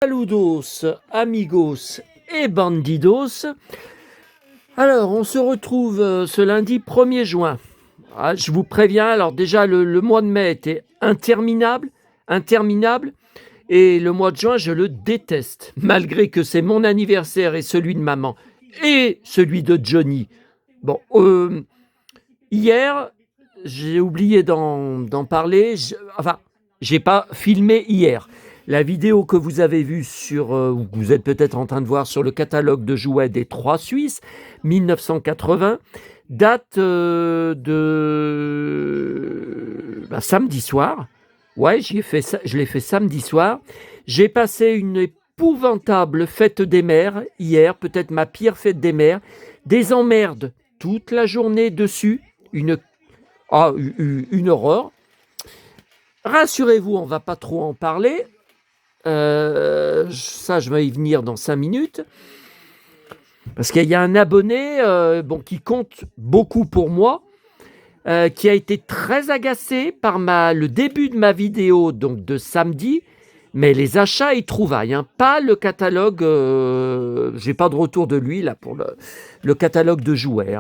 Saludos, amigos et bandidos. Alors, on se retrouve ce lundi 1er juin. Ah, je vous préviens, alors déjà, le mois de mai était interminable, et le mois de juin, je le déteste, malgré que c'est mon anniversaire et celui de maman, et celui de Johnny. Bon, hier, j'ai oublié d'en parler, j'ai pas filmé hier. La vidéo que vous avez vue ou que vous êtes peut-être en train de voir sur le catalogue de jouets des 3 Suisses, 1980, date de samedi soir. Ouais, je l'ai fait samedi soir. J'ai passé une épouvantable fête des mères hier, peut-être ma pire fête des mères. Des emmerdes toute la journée dessus, une horreur. Rassurez-vous, on ne va pas trop en parler. Ça, je vais y venir dans 5 minutes. Parce qu'il y a un abonné qui compte beaucoup pour moi, qui a été très agacé par le début de ma vidéo donc de samedi, mais les achats et trouvailles, pas le catalogue. J'ai pas de retour de lui là pour le catalogue de jouets.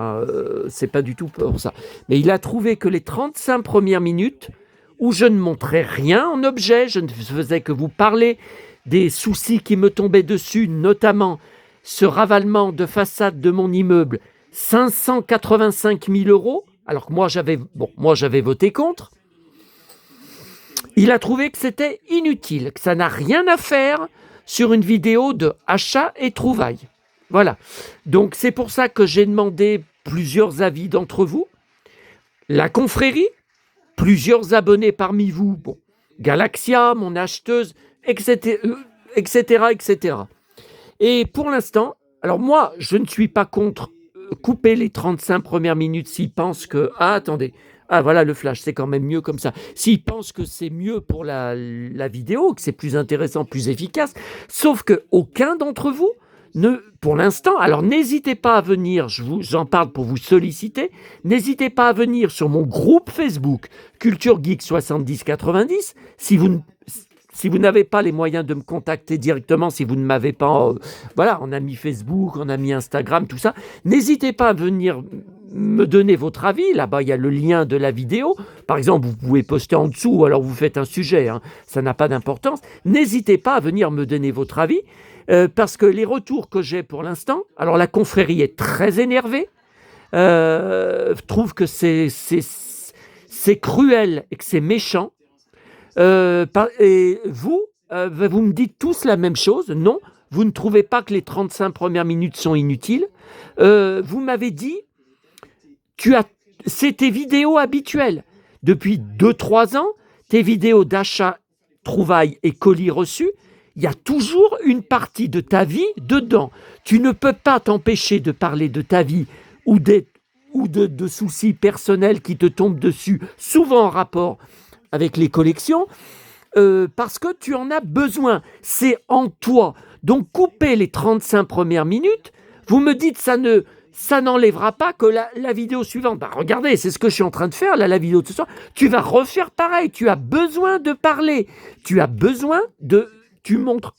C'est pas du tout pour ça. Mais il a trouvé que les 35 premières minutes où je ne montrais rien en objet, je ne faisais que vous parler des soucis qui me tombaient dessus, notamment ce ravalement de façade de mon immeuble, 585 000 €, alors que moi j'avais voté contre. Il a trouvé que c'était inutile, que ça n'a rien à faire sur une vidéo de achat et trouvailles. Voilà. Donc c'est pour ça que j'ai demandé plusieurs avis d'entre vous. La confrérie, plusieurs abonnés parmi vous, Galaxia, mon acheteuse, etc., etc. Et pour l'instant, alors moi, je ne suis pas contre couper les 35 premières minutes s'ils pensent que... Ah, attendez. Ah, voilà le flash, c'est quand même mieux comme ça. S'ils pensent que c'est mieux pour la vidéo, que c'est plus intéressant, plus efficace, sauf qu'aucun d'entre vous pour l'instant, alors n'hésitez pas à venir, j'en parle pour vous solliciter, n'hésitez pas à venir sur mon groupe Facebook Culture Geek 7090 si vous n'avez pas les moyens de me contacter directement, si vous ne m'avez pas en ami Facebook, en ami Instagram, tout ça, n'hésitez pas à venir me donner votre avis. Là-bas, il y a le lien de la vidéo. Par exemple, vous pouvez poster en dessous, ou alors vous faites un sujet, ça n'a pas d'importance. N'hésitez pas à venir me donner votre avis. Parce que les retours que j'ai pour l'instant, alors la confrérie est très énervée, trouve que c'est cruel et que c'est méchant. Et vous me dites tous la même chose. Non, vous ne trouvez pas que les 35 premières minutes sont inutiles. Vous m'avez dit, c'est tes vidéos habituelles. Depuis 2-3 ans, tes vidéos d'achat, trouvailles et colis reçus, il y a toujours une partie de ta vie dedans. Tu ne peux pas t'empêcher de parler de ta vie ou de soucis personnels qui te tombent dessus, souvent en rapport avec les collections, parce que tu en as besoin. C'est en toi. Donc, coupez les 35 premières minutes. Vous me dites ça n'enlèvera pas que la vidéo suivante. Regardez, c'est ce que je suis en train de faire, là, la vidéo de ce soir. Tu vas refaire pareil. Tu as besoin de parler. Tu as besoin tu montres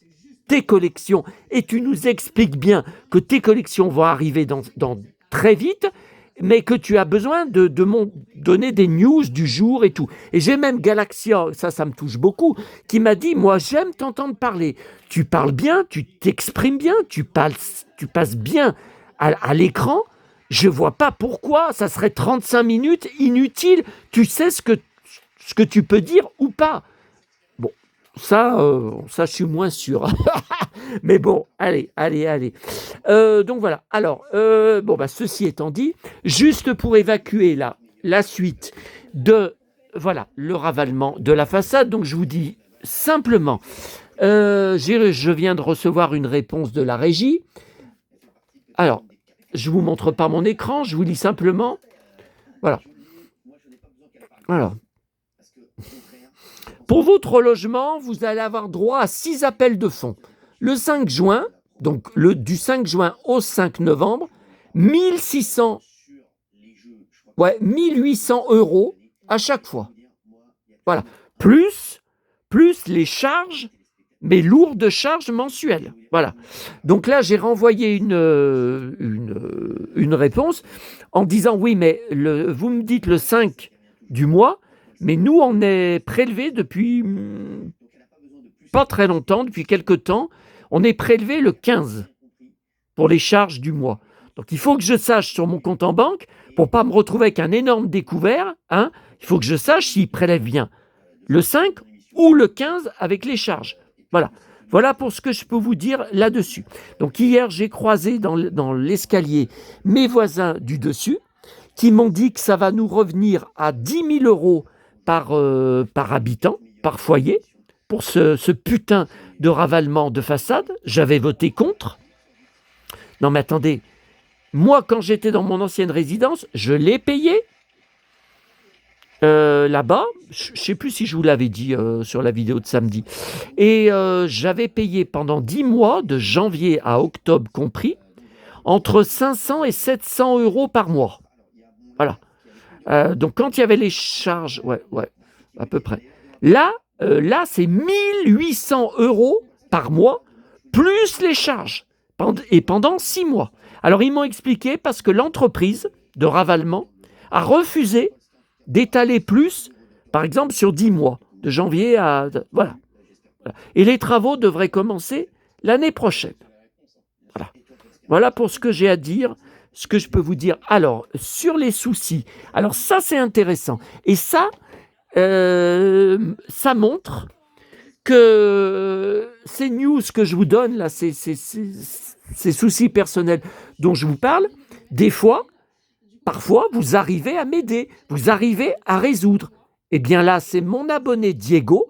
tes collections et tu nous expliques bien que tes collections vont arriver dans très vite, mais que tu as besoin de donner des news du jour et tout. Et j'ai même Galaxia, ça me touche beaucoup, qui m'a dit, moi j'aime t'entendre parler. Tu parles bien, tu t'exprimes bien, tu passes bien à l'écran. Je vois pas pourquoi ça serait 35 minutes inutile. Tu sais ce que tu peux dire ou pas. Bon, ça je suis moins sûr. Mais bon, allez. Donc voilà. Alors, ceci étant dit, juste pour évacuer la suite de le ravalement de la façade, donc je vous dis simplement, je viens de recevoir une réponse de la régie. Alors, je ne vous montre pas mon écran, je vous lis simplement. Voilà. Alors. Pour votre logement, vous allez avoir droit à 6 appels de fonds. Le 5 juin, donc du 5 juin au 5 novembre, 1800 € à chaque fois. Voilà. Plus les charges mes lourdes charges mensuelles. Voilà. Donc là, j'ai renvoyé une réponse en disant oui, mais vous me dites le 5 du mois, mais nous, on est prélevé depuis pas très longtemps, depuis quelque temps, on est prélevé le 15 pour les charges du mois. Donc il faut que je sache sur mon compte en banque, pour ne pas me retrouver avec un énorme découvert, il faut que je sache s'il prélève bien le 5 ou le 15 avec les charges. Voilà. Voilà pour ce que je peux vous dire là-dessus. Donc hier, j'ai croisé dans l'escalier mes voisins du dessus qui m'ont dit que ça va nous revenir à 10 000 euros par habitant, par foyer, pour ce putain de ravalement de façade. J'avais voté contre. Non mais attendez, moi quand j'étais dans mon ancienne résidence, je l'ai payé. Là-bas, je ne sais plus si je vous l'avais dit sur la vidéo de samedi, et j'avais payé pendant 10 mois, de janvier à octobre compris, entre 500 et 700 euros par mois. Voilà. Donc quand il y avait les charges, ouais, à peu près. Là, c'est 1800 euros par mois, plus les charges, et pendant 6 mois. Alors ils m'ont expliqué parce que l'entreprise de ravalement a refusé d'étaler plus, par exemple sur 10 mois, de janvier à... Voilà. Et les travaux devraient commencer l'année prochaine. Voilà pour ce que j'ai à dire, ce que je peux vous dire. Alors, sur les soucis, alors ça c'est intéressant. Et ça montre que ces news que je vous donne, là, ces soucis personnels dont je vous parle, des fois, parfois, vous arrivez à m'aider, vous arrivez à résoudre. Eh bien là, c'est mon abonné Diego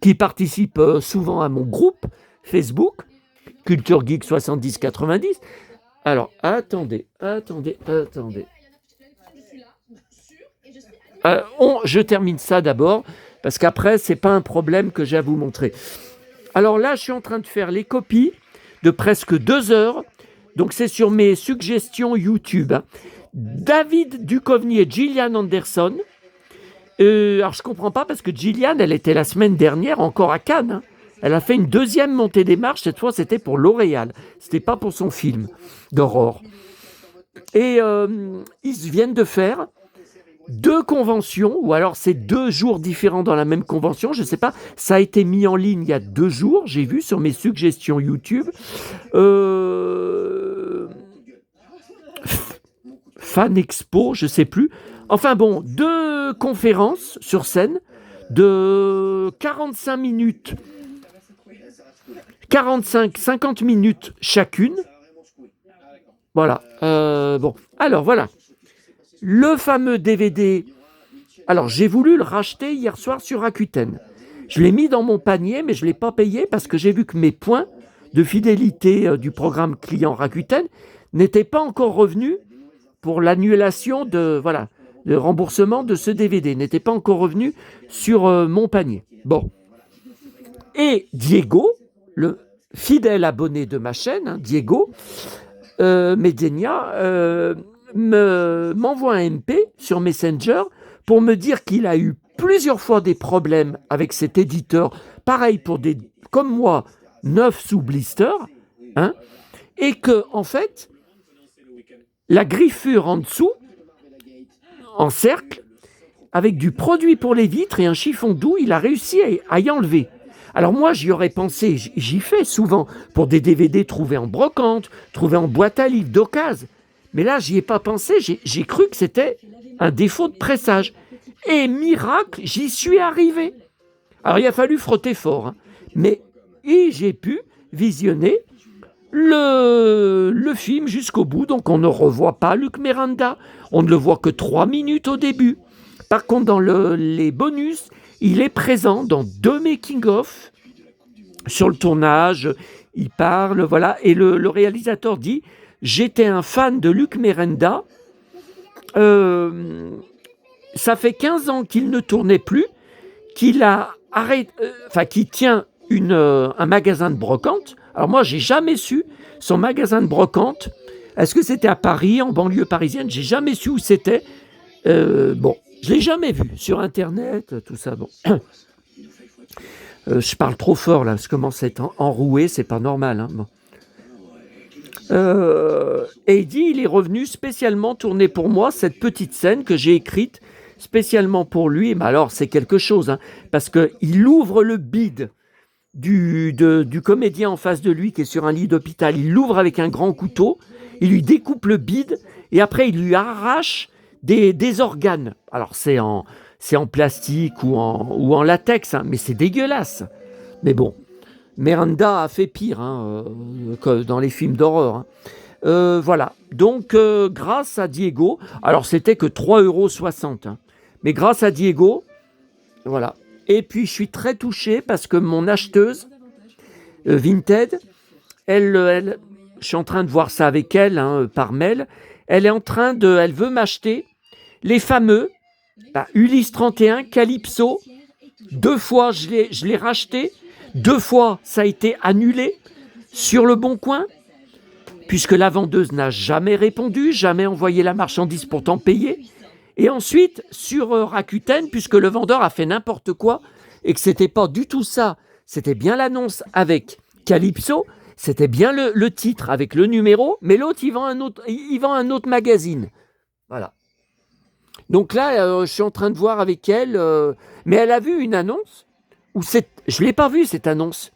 qui participe souvent à mon groupe Facebook, Culture Geek 70-90. Alors, attendez. Je termine ça d'abord, parce qu'après, ce n'est pas un problème que j'ai à vous montrer. Alors là, je suis en train de faire les copies de presque 2 heures. Donc, c'est sur mes suggestions YouTube. David Duchovny et Gillian Anderson. Alors, je ne comprends pas parce que Gillian, elle était la semaine dernière encore à Cannes. Elle a fait une 2e montée des marches. Cette fois, c'était pour L'Oréal. Ce n'était pas pour son film d'Aurore. Et ils viennent de faire 2 conventions, ou alors c'est 2 jours différents dans la même convention, je ne sais pas, ça a été mis en ligne il y a 2 jours, j'ai vu sur mes suggestions YouTube. Fan Expo, je ne sais plus. Enfin bon, 2 conférences sur scène de 45 minutes, 50 minutes chacune. Voilà. Bon, alors voilà. Le fameux DVD, alors j'ai voulu le racheter hier soir sur Rakuten. Je l'ai mis dans mon panier, mais je ne l'ai pas payé parce que j'ai vu que mes points de fidélité du programme client Rakuten n'étaient pas encore revenus pour l'annulation de remboursement de ce DVD, n'étaient pas encore revenus sur mon panier. Bon. Et Diego, le fidèle abonné de ma chaîne, Diego Medenia, m'envoie un MP sur Messenger pour me dire qu'il a eu plusieurs fois des problèmes avec cet éditeur, pareil pour des, comme moi, 9 sous blister, et que, en fait, la griffure en dessous, en cercle, avec du produit pour les vitres et un chiffon doux, il a réussi à y enlever. Alors moi, j'y aurais pensé, j'y fais souvent, pour des DVD trouvés en brocante, trouvés en boîte à livres d'occasion. Mais là, j'y ai pas pensé, j'ai cru que c'était un défaut de pressage. Et miracle, j'y suis arrivé. Alors, il a fallu frotter fort, mais j'ai pu visionner le film jusqu'au bout. Donc, on ne revoit pas Luc Miranda, on ne le voit que 3 minutes au début. Par contre, dans les bonus, il est présent dans 2 making-of sur le tournage. Il parle, voilà, et le réalisateur dit... J'étais un fan de Luc Miranda. Ça fait 15 ans qu'il ne tournait plus, qu'il a arrêté, qu'il tient un magasin de brocante. Alors moi, j'ai jamais su son magasin de brocante. Est-ce que c'était à Paris, en banlieue parisienne? J'ai jamais su où c'était. Bon, Je l'ai jamais vu sur Internet, tout ça. Bon. Je parle trop fort là, je commence à être enroué, c'est pas normal. Hein. Bon. Et il dit, il est revenu spécialement tourner pour moi cette petite scène que j'ai écrite spécialement pour lui. Mais alors c'est quelque chose, hein, parce qu'il ouvre le bide du comédien en face de lui qui est sur un lit d'hôpital. Il l'ouvre avec un grand couteau, il lui découpe le bide et après il lui arrache des organes. Alors c'est en plastique ou en latex, hein, mais c'est dégueulasse. Mais bon, Miranda a fait pire que dans les films d'horreur. Hein. Voilà, donc grâce à Diego, alors c'était que 3,60 €, hein, mais grâce à Diego, voilà. Et puis je suis très touché parce que mon acheteuse, Vinted, je suis en train de voir ça avec elle par mail, elle veut m'acheter les fameux Ulysse 31, Calypso. 2 fois je l'ai racheté, 2 fois ça a été annulé sur le Bon Coin, puisque la vendeuse n'a jamais répondu, jamais envoyé la marchandise pourtant payée. Et ensuite, sur Rakuten, puisque le vendeur a fait n'importe quoi, et que c'était pas du tout ça, c'était bien l'annonce avec Calypso, c'était bien le titre avec le numéro, mais l'autre, il vend un autre magazine. Voilà. Donc là, je suis en train de voir avec elle, mais elle a vu une annonce, je ne l'ai pas vue cette annonce,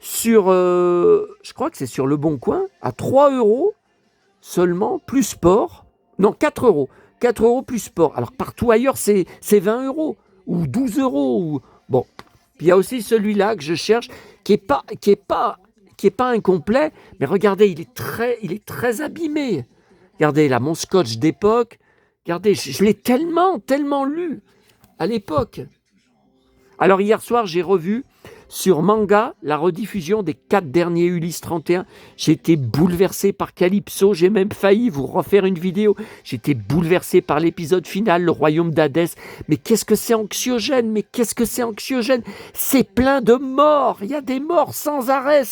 sur, je crois que c'est sur Le Bon Coin, à 3 € seulement, plus sport, non 4 €. 4 € plus sport. Alors partout ailleurs, c'est 20 € ou 12 €. Bon, puis il y a aussi celui-là que je cherche, qui est pas incomplet, mais regardez, il est très abîmé. Regardez là, mon scotch d'époque. Regardez, je l'ai tellement lu à l'époque. Alors hier soir, j'ai revu sur Manga la rediffusion des 4 derniers Ulysse 31. J'ai été bouleversé par Calypso, j'ai même failli vous refaire une vidéo. J'ai été bouleversé par l'épisode final, le royaume d'Hadès. Mais qu'est-ce que c'est anxiogène, c'est plein de morts, il y a des morts sans arrêt.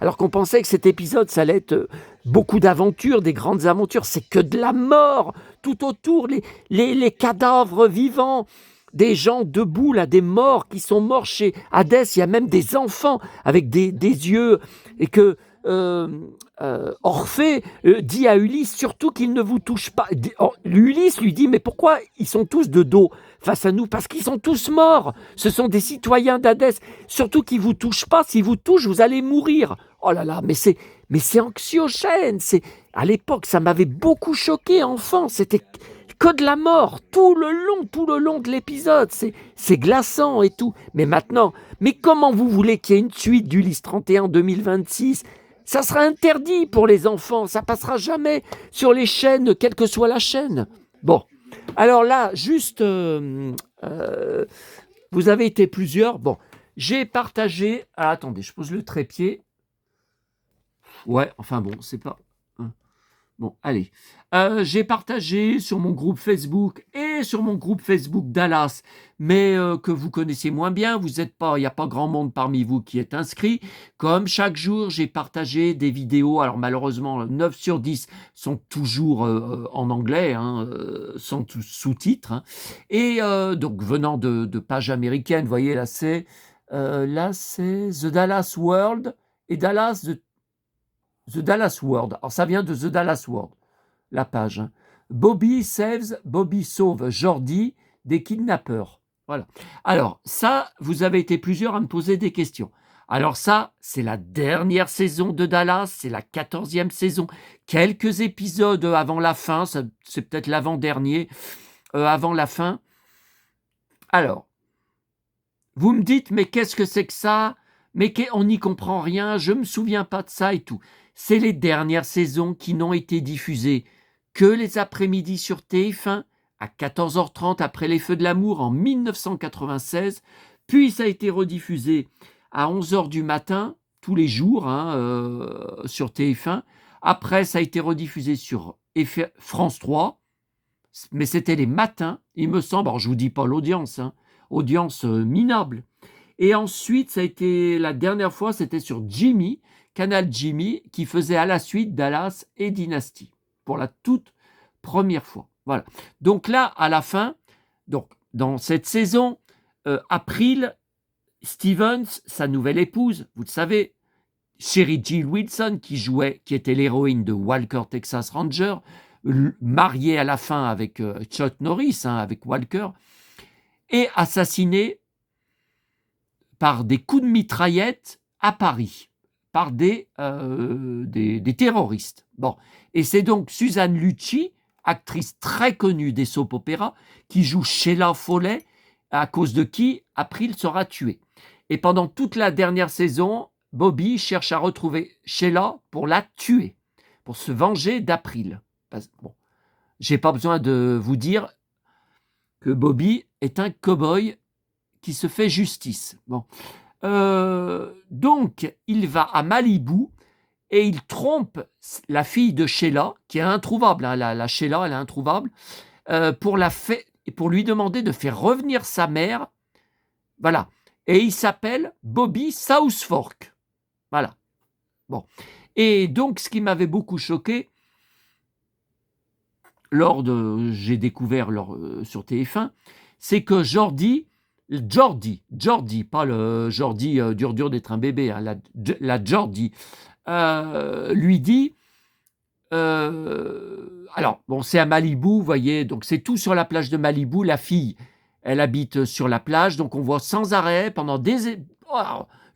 Alors qu'on pensait que cet épisode, ça allait être beaucoup d'aventures, des grandes aventures, c'est que de la mort tout autour, les cadavres vivants. Des gens debout, là, des morts qui sont morts chez Hadès. Il y a même des enfants avec des yeux. Et que Orphée dit à Ulysse, surtout qu'il ne vous touche pas. Ulysse lui dit, mais pourquoi ils sont tous de dos face à nous? Parce qu'ils sont tous morts. Ce sont des citoyens d'Hadès. Surtout qu'ils ne vous touchent pas. S'ils vous touchent, vous allez mourir. Oh là là, mais c'est anxiogène. À l'époque, ça m'avait beaucoup choqué, enfant. C'était que de la mort tout le long de l'épisode, c'est glaçant et tout. Mais maintenant, comment vous voulez qu'il y ait une suite d'Ulysse 31 en 2026? Ça sera interdit pour les enfants, ça passera jamais sur les chaînes, quelle que soit la chaîne. Bon, alors là, juste, vous avez été plusieurs. Bon, j'ai partagé. Ah, attendez, je pose le trépied. Ouais, enfin bon, c'est pas. Bon, allez. J'ai partagé sur mon groupe Facebook et sur mon groupe Facebook Dallas, mais que vous connaissez moins bien, il n'y a pas grand monde parmi vous qui est inscrit. Comme chaque jour, j'ai partagé des vidéos. Alors malheureusement, 9 sur 10 sont toujours en anglais, sans sous-titres. Hein. Et donc venant de pages américaines, vous voyez, là c'est The Dallas World et The Dallas World. Alors, ça vient de The Dallas World, la page. Hein. Bobby sauve Jordi des kidnappeurs. Voilà. Alors, ça, vous avez été plusieurs à me poser des questions. Alors ça, c'est la dernière saison de Dallas, c'est la 14e saison. Quelques épisodes avant la fin, c'est peut-être l'avant-dernier, avant la fin. Alors, vous me dites, mais qu'est-ce que c'est que ça? Mais on n'y comprend rien, je ne me souviens pas de ça et tout. C'est les dernières saisons qui n'ont été diffusées que les après-midi sur TF1 à 14h30 après les Feux de l'amour en 1996. Puis ça a été rediffusé à 11h du matin tous les jours sur TF1. Après, ça a été rediffusé sur France 3, mais c'était les matins, il me semble. Alors je vous dis pas l'audience, audience minable. Et ensuite, ça a été la dernière fois, c'était sur Jimmy, Canal Jimmy, qui faisait à la suite Dallas et Dynasty, pour la toute première fois. Voilà. Donc là, à la fin, Donc, dans cette saison, April Stevens, sa nouvelle épouse, vous le savez, Sherry Jill Wilson, qui était l'héroïne de Walker Texas Ranger, mariée à la fin avec Chuck Norris, avec Walker, est assassinée par des coups de mitraillette à Paris, par des terroristes. Bon. Et c'est donc Suzanne Lucci, actrice très connue des soap-opéras, qui joue Sheila Foley, à cause de qui April sera tuée. Et pendant toute la dernière saison, Bobby cherche à retrouver Sheila pour la tuer, pour se venger d'April. Bon, j'ai pas besoin de vous dire que Bobby est un cow-boy qui se fait justice. Bon. Donc, il va à Malibu et il trompe la fille de Sheila, qui est introuvable. La Sheila, elle est introuvable, pour lui demander de faire revenir sa mère. Voilà. Et il s'appelle Bobby South Fork. Voilà. Bon. Et donc, ce qui m'avait beaucoup choqué, j'ai découvert sur TF1, c'est que Jordi, pas le Jordi dur d'être un bébé, la Jordi, lui dit, alors, bon, c'est à Malibu, vous voyez, donc c'est tout sur la plage de Malibu, la fille, elle habite sur la plage, donc on voit sans arrêt, pendant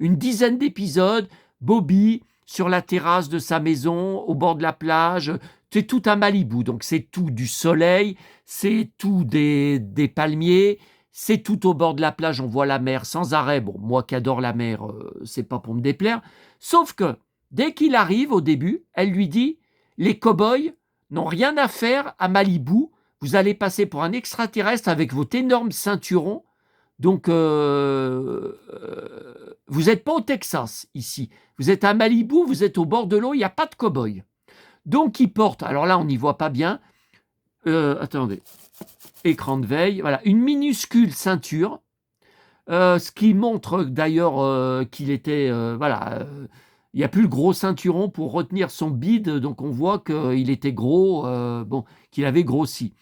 une dizaine d'épisodes, Bobby sur la terrasse de sa maison, au bord de la plage, c'est tout à Malibu, donc c'est tout du soleil, c'est tout des palmiers, c'est tout au bord de la plage, on voit la mer sans arrêt. Bon, moi qui adore la mer, c'est pas pour me déplaire, sauf que dès qu'il arrive au début, elle lui dit « Les cow-boys n'ont rien à faire à Malibu, vous allez passer pour un extraterrestre avec votre énorme ceinturon, donc vous n'êtes pas au Texas ici, vous êtes à Malibu, vous êtes au bord de l'eau, il n'y a pas de cow-boys. » Donc il porte, alors là on n'y voit pas bien, attendez, écran de veille, voilà, une minuscule ceinture, ce qui montre d'ailleurs qu'il était, il n'y a plus le gros ceinturon pour retenir son bide, donc on voit qu'il était gros, qu'il avait grossi.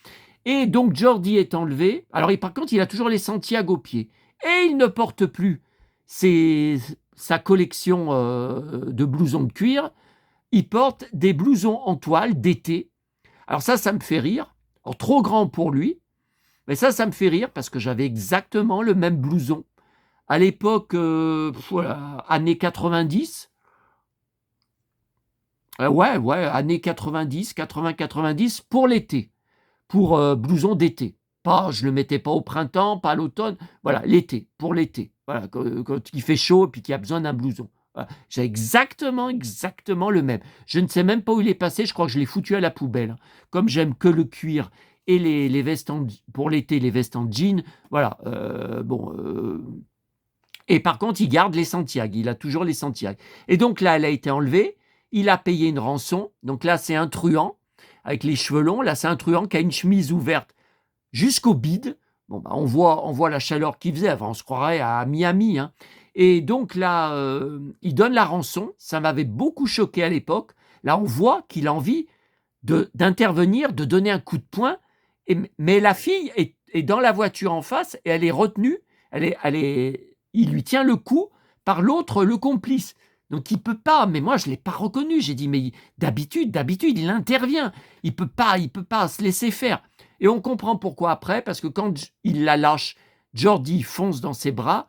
Et donc Jordi est enlevé, alors par contre il a toujours les Santiago aux pieds, et il ne porte plus sa collection de blousons de cuir, il porte des blousons en toile d'été. Alors ça me fait rire, alors, trop grand pour lui, mais ça me fait rire parce que j'avais exactement le même blouson. À l'époque, années 90, années 90, 80-90, pour l'été, pour blouson d'été. Je ne le mettais pas au printemps, pas à l'automne, voilà, l'été, pour l'été. Voilà, quand il fait chaud et puis qu'il y a besoin d'un blouson. Voilà. J'ai exactement le même. Je ne sais même pas où il est passé, je crois que je l'ai foutu à la poubelle. Comme j'aime que le cuir et les vestes pour l'été, les vestes en jean, voilà, Et par contre, il garde les Santiago, il a toujours les Santiago. Et donc là, elle a été enlevée, il a payé une rançon, donc là, c'est un truand, avec les cheveux longs, là, c'est un truand qui a une chemise ouverte jusqu'au bide. Bon, on voit la chaleur qu'il faisait, on se croirait à Miami, hein. Et donc là, il donne la rançon, ça m'avait beaucoup choqué à l'époque. Là, on voit qu'il a envie d'intervenir, de donner un coup de poing, mais la fille est dans la voiture en face et elle est retenue, il lui tient le cou par l'autre, le complice. Donc il peut pas, mais moi je l'ai pas reconnu. J'ai dit mais d'habitude il intervient. Il peut pas se laisser faire. Et on comprend pourquoi après, parce que quand il la lâche, Jordi fonce dans ses bras,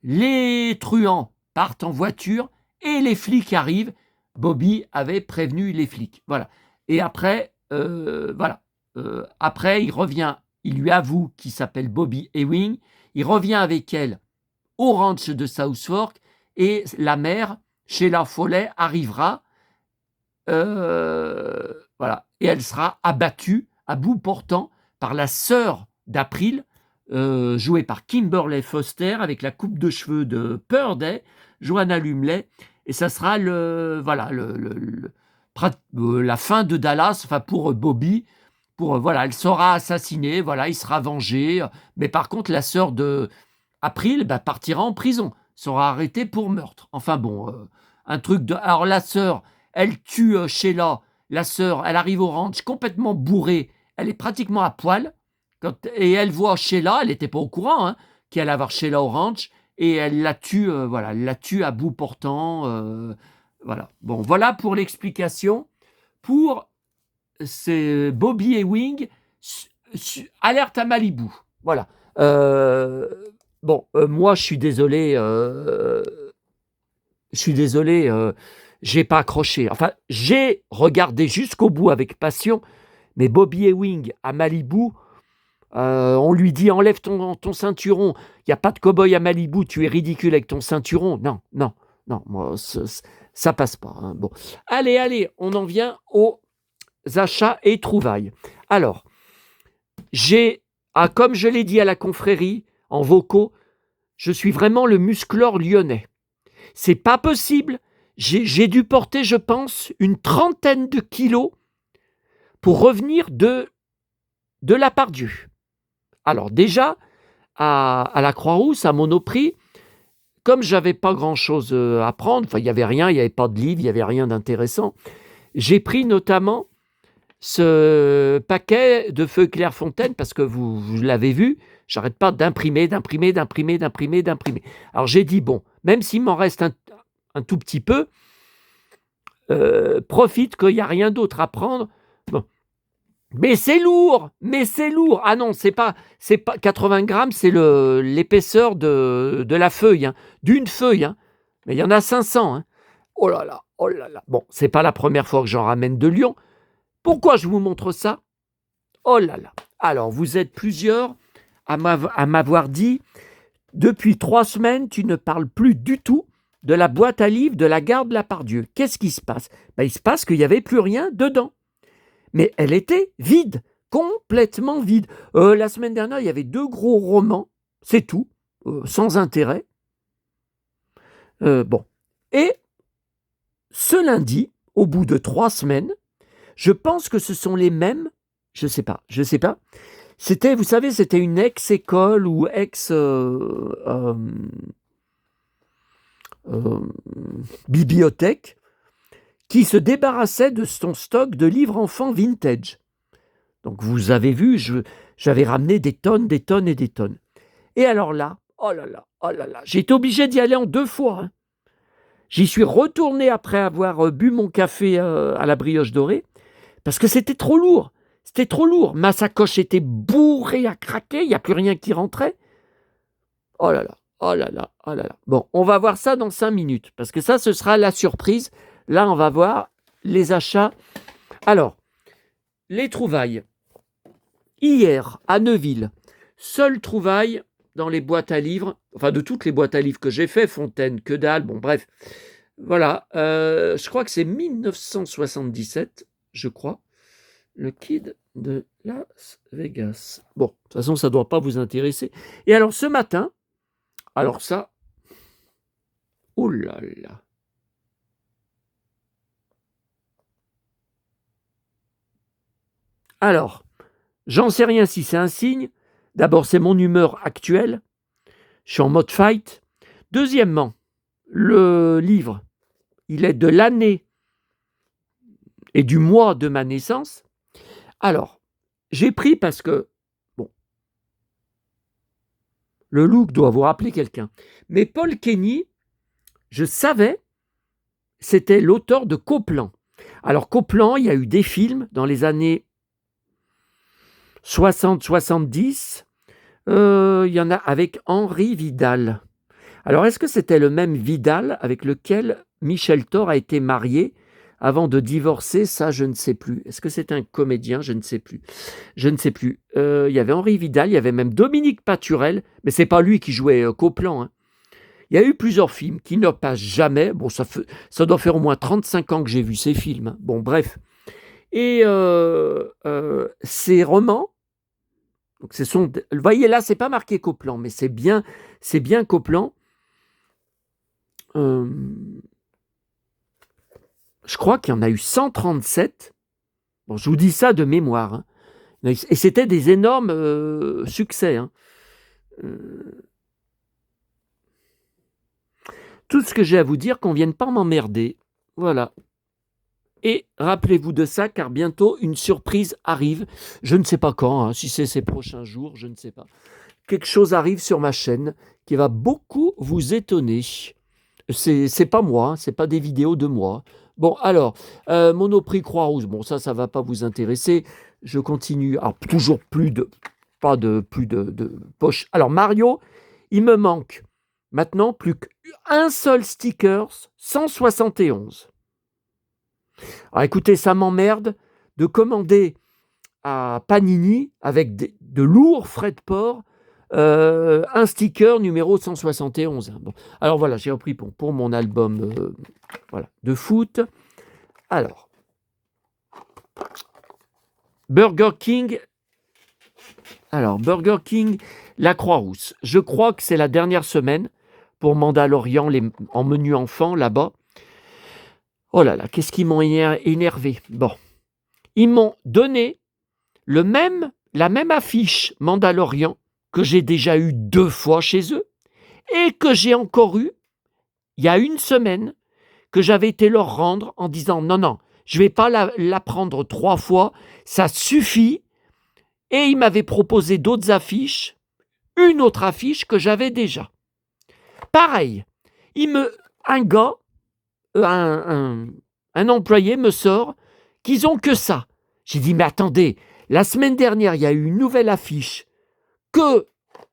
les truands partent en voiture et les flics arrivent. Bobby avait prévenu les flics. Voilà. Et après, après il revient, il lui avoue qu'il s'appelle Bobby Ewing. Il revient avec elle au ranch de South Fork et la mère, Sheila Foley, arrivera, et elle sera abattue à bout portant par la sœur d'April, jouée par Kimberly Foster, avec la coupe de cheveux de Purday, Joanna Lumley, et ça sera la fin de Dallas, enfin pour Bobby, elle sera assassinée, il sera vengé, mais par contre la sœur de April partira en prison, sera arrêtée pour meurtre. Enfin bon, un truc de... Alors la sœur, elle tue Sheila, la sœur, elle arrive au ranch complètement bourrée, elle est pratiquement à poil, Et elle voit Sheila, elle n'était pas au courant, hein, qu'elle allait avoir Sheila au ranch, et elle la tue, voilà, elle la tue à bout portant. Voilà. Bon, voilà pour l'explication. Pour ces Bobby et Wing, alerte à Malibu. Voilà. Bon, moi, je suis désolé. J'ai pas accroché. Enfin, j'ai regardé jusqu'au bout avec passion, mais Bobby et Wing à Malibu, on lui dit enlève ton ceinturon. Il n'y a pas de cow-boy à Malibu, tu es ridicule avec ton ceinturon. Non, non, non, moi, ça passe pas. Hein. Bon. Allez, on en vient aux achats et trouvailles. Alors, comme je l'ai dit à la confrérie, en vocaux, je suis vraiment le musclor lyonnais. C'est pas possible. J'ai dû porter, je pense, une 30aine de kilos pour revenir de la Pardieu. Alors déjà, à la Croix-Rousse, à Monoprix, comme j'avais pas grand-chose à prendre, enfin il n'y avait rien, il n'y avait pas de livre, il n'y avait rien d'intéressant, j'ai pris notamment ce paquet de feuilles Clairefontaine, parce que vous l'avez vu, j'arrête pas d'imprimer. Alors j'ai dit, bon, même s'il m'en reste un tout petit peu, profite qu'il n'y a rien d'autre à prendre. Bon. Mais c'est lourd. Ah non, c'est pas 80 grammes, c'est l'épaisseur de la feuille, hein, d'une feuille. Hein. Mais il y en a 500. Hein. Oh là là. Bon, c'est pas la première fois que j'en ramène de Lyon. Pourquoi je vous montre ça? Oh là là. Alors, vous êtes plusieurs à m'avoir dit, depuis 3 semaines, tu ne parles plus du tout de la boîte à livres de la gare de la Pardieu. Qu'est-ce qui se passe? Il se passe qu'il n'y avait plus rien dedans. Mais elle était vide, complètement vide. La semaine dernière, il y avait 2 gros romans, c'est tout, sans intérêt. Bon. Et ce lundi, au bout de 3 semaines, je pense que ce sont les mêmes, je sais pas. C'était, vous savez, c'était une ex-école ou ex-bibliothèque qui se débarrassait de son stock de livres enfants vintage. Donc vous avez vu, j'avais ramené des tonnes. Et alors là, oh là là, j'ai été obligé d'y aller en 2 fois. Hein. J'y suis retourné après avoir bu mon café à la brioche dorée, parce que c'était trop lourd. Ma sacoche était bourrée à craquer, il n'y a plus rien qui rentrait. Oh là là. Bon, on va voir ça dans 5 minutes, parce que ça, ce sera la surprise. Là, on va voir les achats. Alors, les trouvailles. Hier, à Neuville, seule trouvaille dans les boîtes à livres, enfin de toutes les boîtes à livres que j'ai fait, Fontaine, que dalle, bon bref. Voilà, je crois que c'est 1977, je crois, le Kid de Las Vegas. Bon, de toute façon, ça ne doit pas vous intéresser. Et alors, ce matin, alors ça, oh là là. Alors, j'en sais rien si c'est un signe. D'abord, c'est mon humeur actuelle. Je suis en mode fight. Deuxièmement, le livre, il est de l'année et du mois de ma naissance. Alors, j'ai pris parce que, bon, le look doit vous rappeler quelqu'un. Mais Paul Kenny, je savais, c'était l'auteur de Copland. Alors, Copland, il y a eu des films dans les années 60-70. Il y en a avec Henri Vidal. Alors, est-ce que c'était le même Vidal avec lequel Michel Thor a été marié avant de divorcer? Ça, je ne sais plus. Est-ce que c'est un comédien? Je ne sais plus. Il y avait Henri Vidal, il y avait même Dominique Paturel, mais c'est pas lui qui jouait Copland. Hein. Il y a eu plusieurs films qui ne passent jamais. Bon, ça doit faire au moins 35 ans que j'ai vu ces films. Hein. Bon, bref. Et ces romans, donc vous voyez là, c'est pas marqué Copland, mais c'est bien Copland. Je crois qu'il y en a eu 137. Bon, je vous dis ça de mémoire. Hein. Et c'était des énormes succès. Hein. Tout ce que j'ai à vous dire, qu'on ne vienne pas m'emmerder. Voilà. Et rappelez-vous de ça, car bientôt, une surprise arrive. Je ne sais pas quand, si c'est ces prochains jours, je ne sais pas. Quelque chose arrive sur ma chaîne qui va beaucoup vous étonner. C'est pas moi, c'est pas des vidéos de moi. Bon, alors, Monoprix Croix-Rouge, bon, ça va pas vous intéresser. Je continue. Alors, toujours plus de poche. Alors, Mario, il me manque maintenant plus qu'un seul sticker, 171. Alors, écoutez, ça m'emmerde de commander à Panini avec de lourds frais de port un sticker numéro 171. Bon. Alors voilà, j'ai repris pour mon album de foot. Alors, Burger King, la Croix-Rousse. Je crois que c'est la dernière semaine pour Mandalorian en menu enfant là-bas. Oh là là, qu'est-ce qu'ils m'ont énervé. Bon, ils m'ont donné la même affiche Mandalorian que j'ai déjà eu 2 fois chez eux et que j'ai encore eu il y a une semaine, que j'avais été leur rendre en disant non, je ne vais pas la prendre 3 fois, ça suffit. Et ils m'avaient proposé d'autres affiches, une autre affiche que j'avais déjà. Pareil, un gars, un employé me sort qu'ils ont que ça. J'ai dit mais attendez, la semaine dernière il y a eu une nouvelle affiche que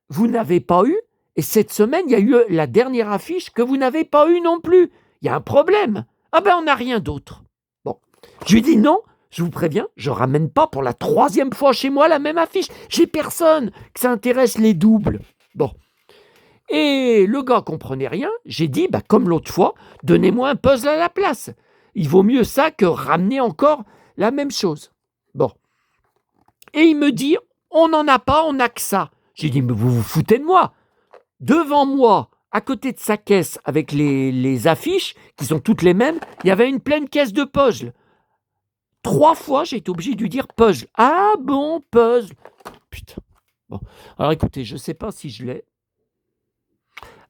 vous n'avez pas eue, et cette semaine, il y a eu la dernière affiche que vous n'avez pas eue non plus. Il y a un problème. Ah ben, on n'a rien d'autre. Bon, je lui dis non, je vous préviens, je ne ramène pas pour la 3e fois chez moi la même affiche. J'ai personne que ça intéresse les doubles. Bon. Et le gars comprenait rien. J'ai dit, comme l'autre fois, donnez-moi un puzzle à la place. Il vaut mieux ça que ramener encore la même chose. Bon. Et il me dit, on n'en a pas, on n'a que ça. J'ai dit, mais vous vous foutez de moi. Devant moi, à côté de sa caisse, avec les affiches, qui sont toutes les mêmes, il y avait une pleine caisse de puzzles. 3 fois, j'ai été obligé de lui dire puzzle. Ah bon, puzzle. Putain. Bon. Alors écoutez, je ne sais pas si je l'ai.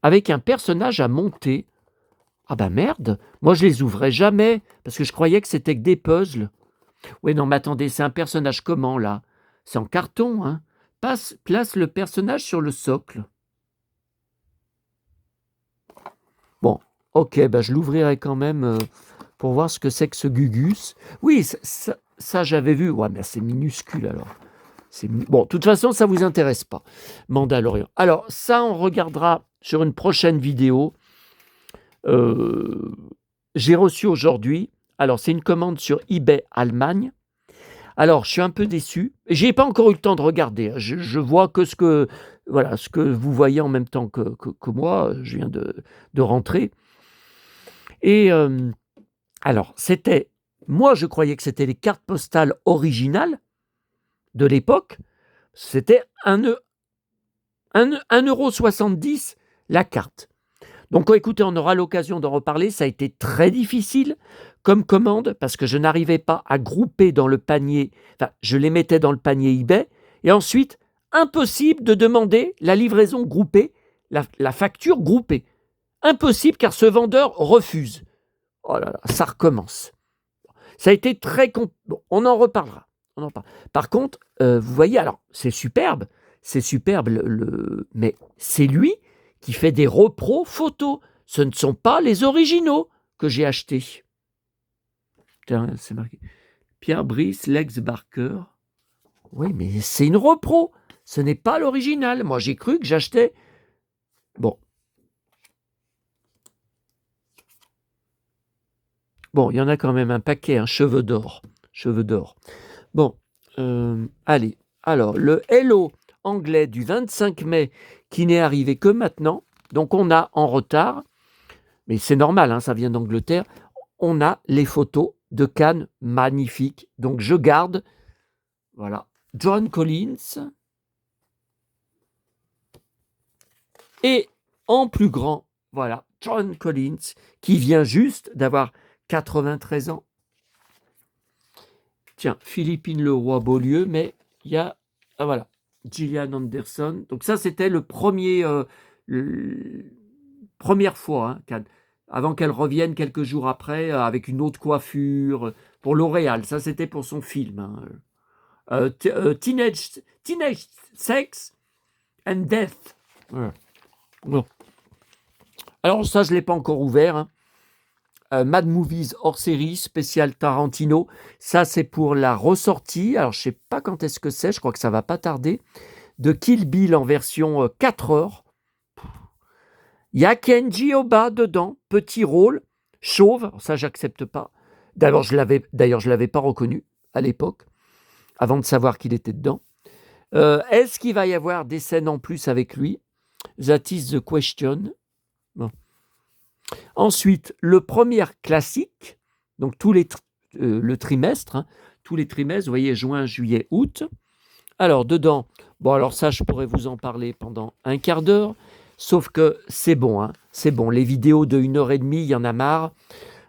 Avec un personnage à monter. Ah bah merde, moi je les ouvrais jamais, parce que je croyais que c'était que des puzzles. Oui, non, mais attendez, c'est un personnage comment, là? C'est en carton, hein? Place le personnage sur le socle. Bon, ok, je l'ouvrirai quand même pour voir ce que c'est que ce Gugus. Oui, ça j'avais vu. Ouais, mais c'est minuscule alors. Bon, de toute façon, ça ne vous intéresse pas, Mandalorian. Alors, ça, on regardera sur une prochaine vidéo. J'ai reçu aujourd'hui, alors c'est une commande sur eBay Allemagne. Alors, je suis un peu déçu. Je n'ai pas encore eu le temps de regarder. Je vois que ce que vous voyez en même temps que moi. Je viens de rentrer. Et alors, moi, je croyais que c'était les cartes postales originales de l'époque. C'était 1,70 € la carte. Donc, écoutez, on aura l'occasion d'en reparler. Ça a été très difficile comme commande parce que je n'arrivais pas à grouper dans le panier. Enfin, je les mettais dans le panier eBay. Et ensuite, impossible de demander la livraison groupée, la facture groupée. Impossible car ce vendeur refuse. Oh là là, ça recommence. Ça a été très... Bon, on en reparlera. Par contre, vous voyez, alors, c'est superbe, mais c'est lui qui fait des repros photos. Ce ne sont pas les originaux que j'ai achetés. Tiens, c'est marqué. Pierre Brice, Lex Barker. Oui, mais c'est une repro. Ce n'est pas l'original. Moi, j'ai cru que j'achetais... Bon, il y en a quand même un paquet, un cheveu d'or. Bon, allez. Alors, le Hello anglais du 25 mai qui n'est arrivé que maintenant. Donc, on a en retard, mais c'est normal, ça vient d'Angleterre. On a les photos de Cannes magnifiques. Donc, je garde. Voilà. John Collins. Et en plus grand, voilà, John Collins, qui vient juste d'avoir 93 ans. Tiens, Philippine Leroy-Beaulieu, mais il y a, voilà, Gillian Anderson. Donc ça, c'était première fois, Cannes. avant qu'elle revienne quelques jours après avec une autre coiffure pour L'Oréal. Ça, c'était pour son film. Hein. Teenage Sex and Death. Voilà. Bon. Alors ça, je ne l'ai pas encore ouvert. Hein. Mad Movies hors série, spécial Tarantino. Ça, c'est pour la ressortie. Alors, je ne sais pas quand est-ce que c'est. Je crois que ça ne va pas tarder. De Kill Bill en version 4 heures. Il y a Kenji Oba dedans. Petit rôle. Chauve. Alors, ça, j'accepte pas. D'ailleurs, je l'avais pas reconnu à l'époque, avant de savoir qu'il était dedans. Est-ce qu'il va y avoir des scènes en plus avec lui? That is the question. Bon. Ensuite, le premier classique, donc le trimestre, hein, tous les trimestres, vous voyez, juin, juillet, août. Alors, dedans, bon, alors ça, je pourrais vous en parler pendant un quart d'heure, sauf que c'est bon, hein, c'est bon. Les vidéos de 1h30, il y en a marre.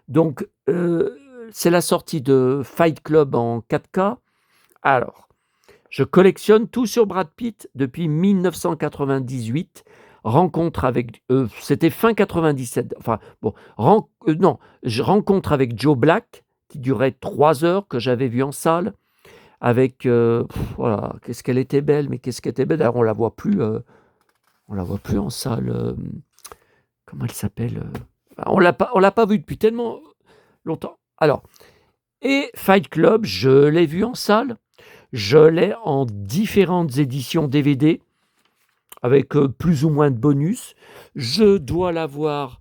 Donc, c'est la sortie de Fight Club en 4K. Alors, je collectionne tout sur Brad Pitt depuis 1998. Rencontre avec... c'était fin 97. Enfin, bon. Non, rencontre avec Joe Black, qui durait 3 heures, que j'avais vu en salle. Avec... voilà, qu'est-ce qu'elle était belle, mais qu'est-ce qu'elle était belle. D'ailleurs, on la voit plus en salle. Comment elle s'appelle on l'a pas vue depuis tellement longtemps. Alors, et Fight Club, je l'ai vu en salle. Je l'ai en différentes éditions DVD, avec plus ou moins de bonus. Je dois l'avoir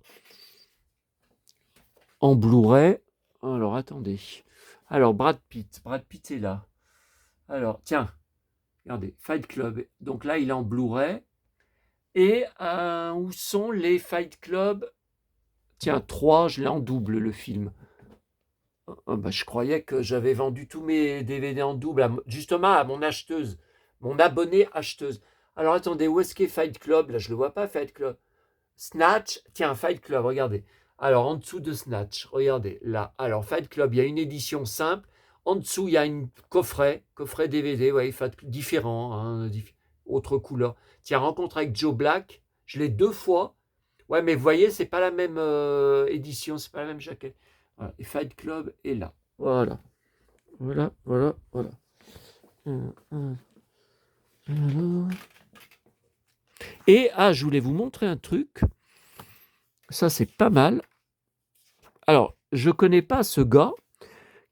en Blu-ray. Alors, attendez. Alors, Brad Pitt est là. Alors, tiens, regardez, Fight Club. Donc là, il est en Blu-ray. Et où sont les Fight Club? Tiens, 3, je l'ai en double, le film. Je croyais que j'avais vendu tous mes DVD en double, justement à mon acheteuse, mon abonnée acheteuse. Alors attendez, où est-ce qu'est Fight Club? Là, je ne le vois pas, Fight Club. Snatch, tiens, Fight Club, regardez. Alors, en dessous de Snatch, regardez, là. Alors, Fight Club, il y a une édition simple. En dessous, il y a un coffret DVD, ouais, différent, hein, autre couleur. Tiens, Rencontre avec Joe Black, je l'ai 2 fois. Ouais, mais vous voyez, c'est pas la même édition, c'est pas la même jaquette. Voilà. Et Fight Club est là. Voilà. Voilà. Et, je voulais vous montrer un truc. Ça, c'est pas mal. Alors, je connais pas ce gars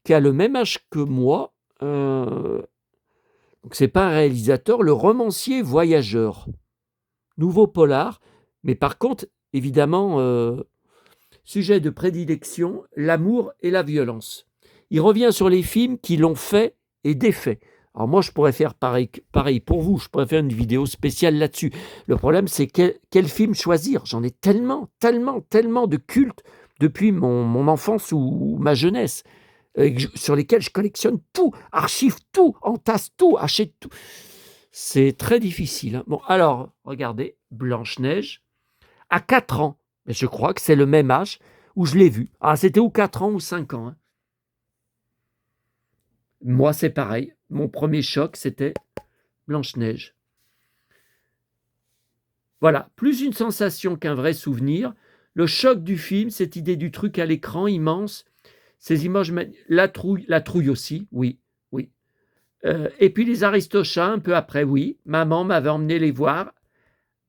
qui a le même âge que moi. Donc, c'est pas un réalisateur, le romancier voyageur. Nouveau polar. Mais par contre, évidemment, sujet de prédilection, l'amour et la violence. Il revient sur les films qui l'ont fait et défait. Alors moi, je pourrais faire pareil pour vous. Je pourrais faire une vidéo spéciale là-dessus. Le problème, c'est quel film choisir. J'en ai tellement de cultes depuis mon enfance ou ma jeunesse, sur lesquels je collectionne tout, archive tout, entasse tout, achète tout. C'est très difficile. Hein. Bon, alors, regardez, Blanche-Neige, à 4 ans. Mais je crois que c'est le même âge où je l'ai vu. C'était ou 4 ans ou 5 ans. Hein. Moi, c'est pareil. Mon premier choc, c'était Blanche-Neige. Voilà, plus une sensation qu'un vrai souvenir. Le choc du film, cette idée du truc à l'écran immense, ces images, la trouille aussi, oui. Et puis les Aristochats, un peu après, oui. Maman m'avait emmené les voir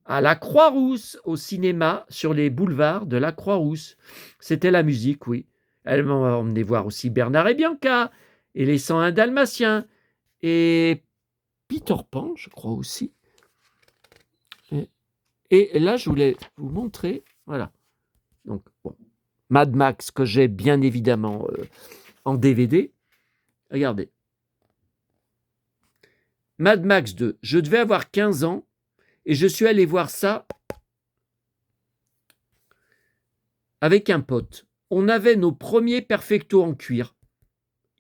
à la Croix-Rousse, au cinéma, sur les boulevards de la Croix-Rousse. C'était la musique, oui. Elle m'a emmené voir aussi Bernard et Bianca, et les 101 Dalmatiens, et Peter Pan, je crois aussi. Et là, je voulais vous montrer, voilà. Donc, bon, Mad Max, que j'ai bien évidemment en DVD. Regardez. Mad Max 2. Je devais avoir 15 ans, et je suis allé voir ça avec un pote. On avait nos premiers perfectos en cuir.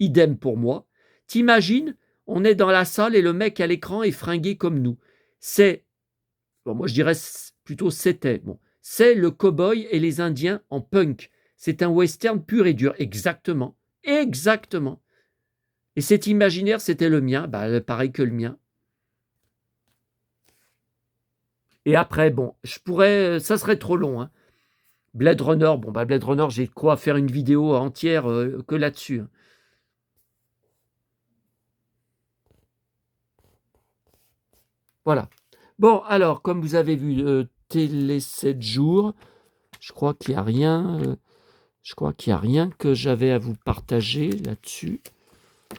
Idem pour moi. T'imagines, on est dans la salle et le mec à l'écran est fringué comme nous. Moi je dirais plutôt c'était. Bon, c'est le cow-boy et les Indiens en punk. C'est un western pur et dur. Exactement. Et cet imaginaire, c'était le mien. Pareil que le mien. Et après, bon, ça serait trop long. Hein. Blade Runner, bon, bah, Blade Runner, j'ai quoi faire une vidéo entière que là-dessus. Voilà. Bon, alors, comme vous avez vu, Télé 7 jours, je crois qu'il n'y a rien. Je crois qu'il n'y a rien que j'avais à vous partager là-dessus.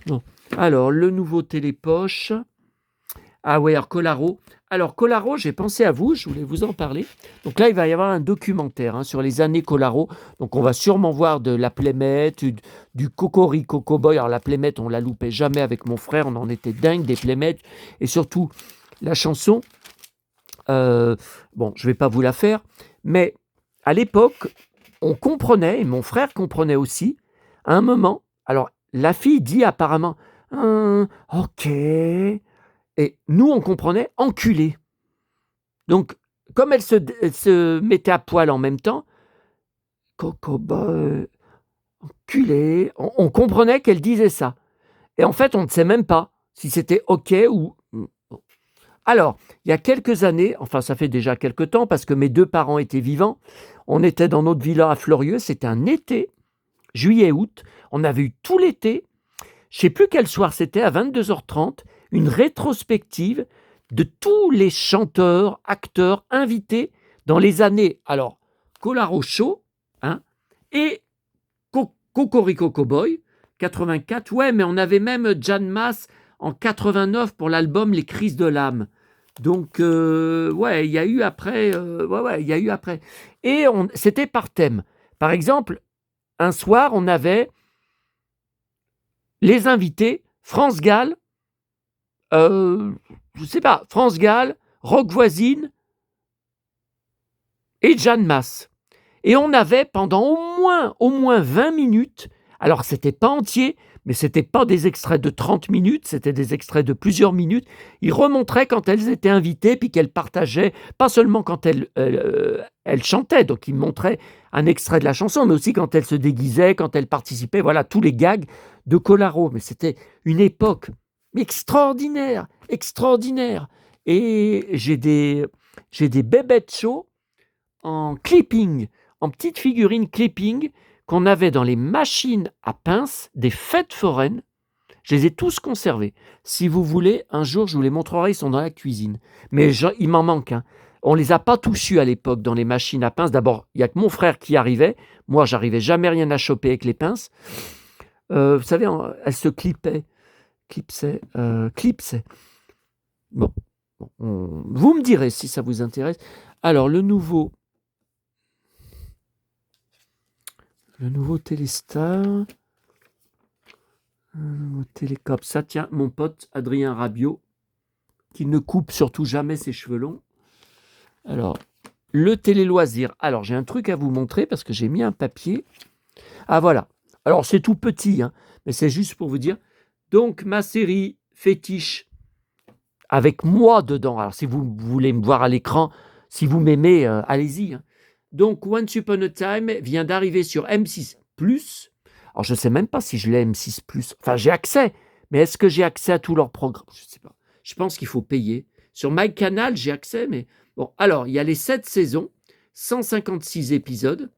Non. Alors, le nouveau Télépoche. Ah ouais, alors Colaro. Alors, Colaro, j'ai pensé à vous, je voulais vous en parler. Donc là, il va y avoir un documentaire sur les années Colaro. Donc, on va sûrement voir de la Playmette, du Cocorico Cowboy. Alors, la Playmette, on la loupait jamais avec mon frère. On en était dingue des Playmettes. Et surtout, la chanson. Bon, je ne vais pas vous la faire. Mais à l'époque, on comprenait, et mon frère comprenait aussi, à un moment. Alors, la fille dit apparemment, ok. Et nous, on comprenait enculé. Donc, comme elle se mettait à poil en même temps, Coco Boy, enculé, on comprenait qu'elle disait ça. Et en fait, on ne sait même pas si c'était OK ou. Alors, il y a quelques années, enfin, ça fait déjà quelques temps, parce que mes deux parents étaient vivants, on était dans notre villa à Fleurieux, c'était un été, juillet-août, on avait eu tout l'été, je ne sais plus quel soir c'était, à 22h30, une rétrospective de tous les chanteurs, acteurs invités dans les années, alors, Colaro Show, et Cocorico Cowboy, 84, ouais, mais on avait même Jan Mass en 89 pour l'album Les Crises de l'âme. Donc, ouais, il y a eu après, il y a eu après. Et c'était par thème. Par exemple, un soir, on avait les invités, France Gall, je sais pas, France Gall, Rock Voisine et Jeanne Masse. Et on avait pendant au moins 20 minutes, alors c'était pas entier, mais c'était pas des extraits de 30 minutes, c'était des extraits de plusieurs minutes. Ils remontraient quand elles étaient invitées, puis qu'elles partageaient, pas seulement quand elles chantaient, donc ils montraient un extrait de la chanson, mais aussi quand elles se déguisaient, quand elles participaient, voilà, tous les gags de Colaro. Mais c'était une époque extraordinaire, extraordinaire. Et j'ai des bébêtes shows en clipping, en petites figurines clipping qu'on avait dans les machines à pince des fêtes foraines. Je les ai tous conservés. Si vous voulez, un jour, je vous les montrerai, ils sont dans la cuisine. Mais il m'en manque. On ne les a pas tous eus à l'époque dans les machines à pince. D'abord, il n'y a que mon frère qui arrivait. Moi, j'arrivais jamais rien à choper avec les pinces. Vous savez, elles se clipsaient. Bon, vous me direz si ça vous intéresse. Alors, le nouveau Téléstar, Télécop, ça tient mon pote Adrien Rabiot, qui ne coupe surtout jamais ses cheveux longs. Alors, le télé-loisir. Alors, j'ai un truc à vous montrer parce que j'ai mis un papier. Ah, voilà. Alors, c'est tout petit, mais c'est juste pour vous dire. Donc, ma série fétiche avec moi dedans. Alors, si vous voulez me voir à l'écran, si vous m'aimez, allez-y. Donc, Once Upon a Time vient d'arriver sur M6+. Alors, je ne sais même pas si je l'ai M6+. Enfin, j'ai accès. Mais est-ce que j'ai accès à tous leurs programmes? Je ne sais pas. Je pense qu'il faut payer. Sur MyCanal, j'ai accès, mais bon. Alors, il y a les 7 saisons, 156 épisodes.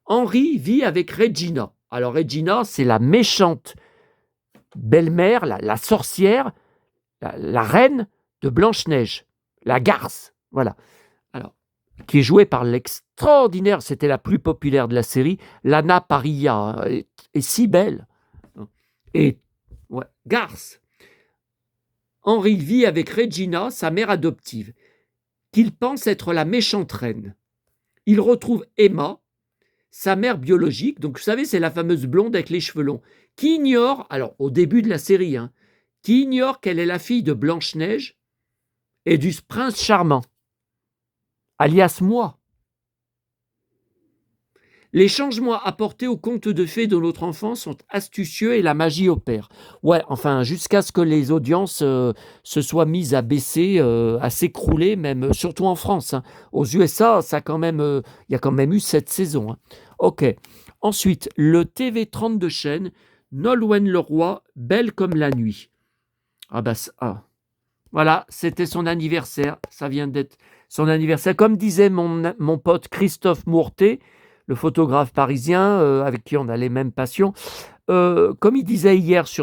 Henry vit avec Regina. Alors, Regina, c'est la méchante belle-mère, la sorcière, la reine de Blanche-Neige, la garce. Voilà. Alors, qui est jouée par l'extraordinaire, c'était la plus populaire de la série, Lana Parrilla, est si belle. Et, ouais, garce. Henry vit avec Regina, sa mère adoptive, qu'il pense être la méchante reine. Il retrouve Emma, sa mère biologique, donc vous savez, c'est la fameuse blonde avec les cheveux longs, qui ignore, alors au début de la série, qui ignore qu'elle est la fille de Blanche-Neige et du prince charmant, alias moi. Les changements apportés aux contes de fées de notre enfance sont astucieux et la magie opère. Ouais, enfin, jusqu'à ce que les audiences se soient mises à baisser, à s'écrouler, même surtout en France. Aux USA, ça quand même, il y a quand même eu 7 saisons. Ok. Ensuite, le TV30 de chaîne, Nolwenn Leroy, Belle comme la nuit. Ah bah, voilà, c'était son anniversaire. Ça vient d'être son anniversaire. Comme disait mon pote Christophe Mourtet, le photographe parisien avec qui on a les mêmes passions. Comme il disait hier je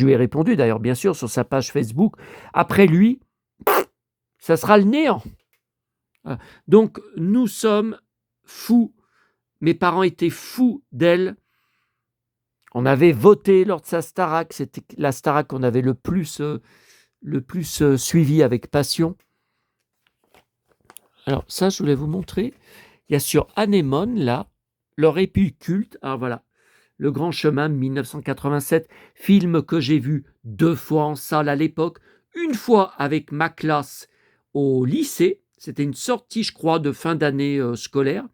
lui ai répondu d'ailleurs, bien sûr, sur sa page Facebook, après lui, ça sera le néant. Donc, nous sommes fous. Mes parents étaient fous d'elle. On avait voté lors de sa Starac. C'était la Starac qu'on avait le plus suivi avec passion. Alors, ça, je voulais vous montrer. Il y a sur Anémone, là, leur épi culte. Alors, voilà. Le Grand Chemin, 1987. Film que j'ai vu 2 fois en salle à l'époque. Une fois avec ma classe au lycée. C'était une sortie, je crois, de fin d'année scolaire.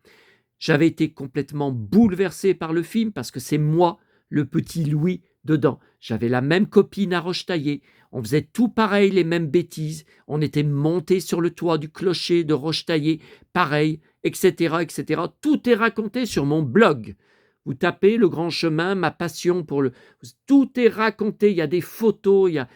J'avais été complètement bouleversé par le film parce que c'est moi, le petit Louis, dedans. J'avais la même copine à Rochetaillé. On faisait tout pareil, les mêmes bêtises. On était monté sur le toit du clocher de Rochetaillé, pareil, etc., etc. Tout est raconté sur mon blog. Vous tapez Le Grand Chemin, ma passion pour le... Tout est raconté, il y a des photos, il y a...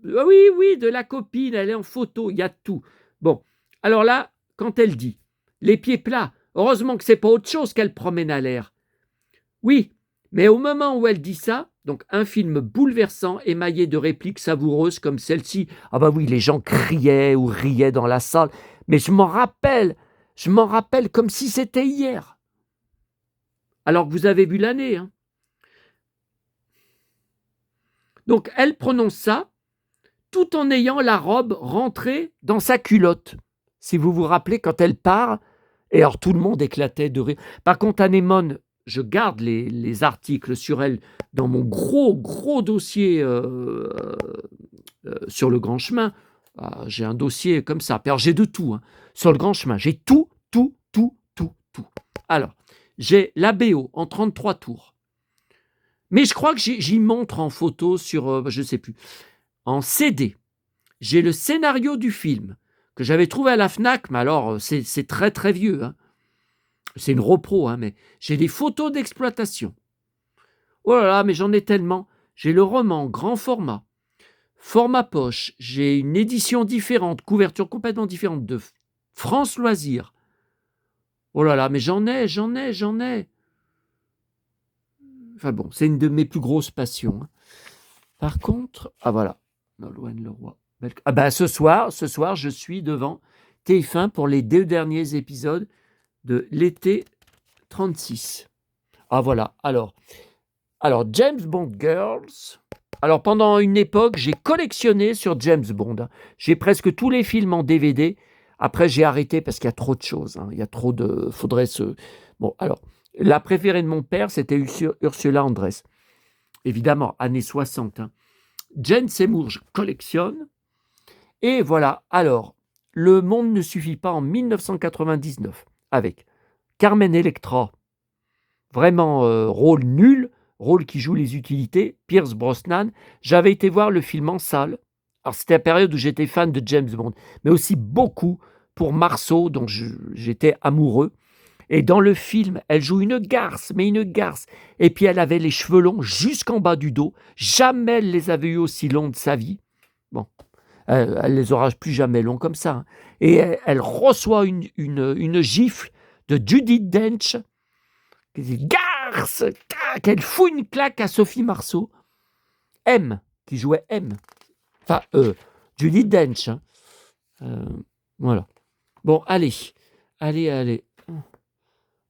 oui, de la copine, elle est en photo, il y a tout. Bon, alors là, quand elle dit « les pieds plats », heureusement que c'est pas autre chose qu'elle promène à l'air. Oui, mais au moment où elle dit ça, donc un film bouleversant, émaillé de répliques savoureuses comme celle-ci, ah bah oui, les gens criaient ou riaient dans la salle, mais je m'en rappelle comme si c'était hier. Alors que vous avez vu l'année. Hein. Donc elle prononce ça tout en ayant la robe rentrée dans sa culotte. Si vous vous rappelez, quand elle part, et alors tout le monde éclatait de rire. Par contre, Anémone, je garde les articles sur elle dans mon gros dossier sur le Grand Chemin. J'ai un dossier comme ça. Alors j'ai de tout. Hein. Sur le Grand Chemin, j'ai tout. Alors, j'ai la BO en 33 tours. Mais je crois que j'y montre en photo sur, je ne sais plus, en CD. J'ai le scénario du film que j'avais trouvé à la FNAC, mais alors c'est très très vieux. Hein. C'est une repro, hein, mais j'ai des photos d'exploitation. Oh là là, mais j'en ai tellement. J'ai le roman grand format poche. J'ai une édition différente, couverture complètement différente de France Loisirs. Oh là là, mais j'en ai. Enfin bon, c'est une de mes plus grosses passions. Hein. Par contre, voilà, Nolwenn Leroy. Ah ben ce soir, je suis devant TF1 pour les 2 derniers épisodes de l'été 36. Ah voilà, alors James Bond Girls. Alors pendant une époque, j'ai collectionné sur James Bond. Hein. J'ai presque tous les films en DVD. Après, j'ai arrêté parce qu'il y a trop de choses. Hein. Il y a trop de... Faudrait se... Bon, alors, la préférée de mon père, c'était Ursula Andress. Évidemment, années 60. Hein. Jane Seymour, je collectionne. Et voilà, alors, Le Monde ne suffit pas en 1999, avec Carmen Electra, vraiment rôle nul, rôle qui joue les utilités, Pierce Brosnan. J'avais été voir le film en salle. Alors, c'était la période où j'étais fan de James Bond, mais aussi beaucoup pour Marceau, dont j'étais amoureux. Et dans le film, elle joue une garce. Et puis elle avait les cheveux longs jusqu'en bas du dos. Jamais elle les avait eu aussi longs de sa vie. Bon, elle les aura plus jamais longs comme ça. Hein. Et elle reçoit une gifle de Judi Dench, qui dit garce, qu'elle fout une claque à Sophie Marceau. M, qui jouait M. Enfin, Judi Dench. Hein. Voilà. Bon, allez.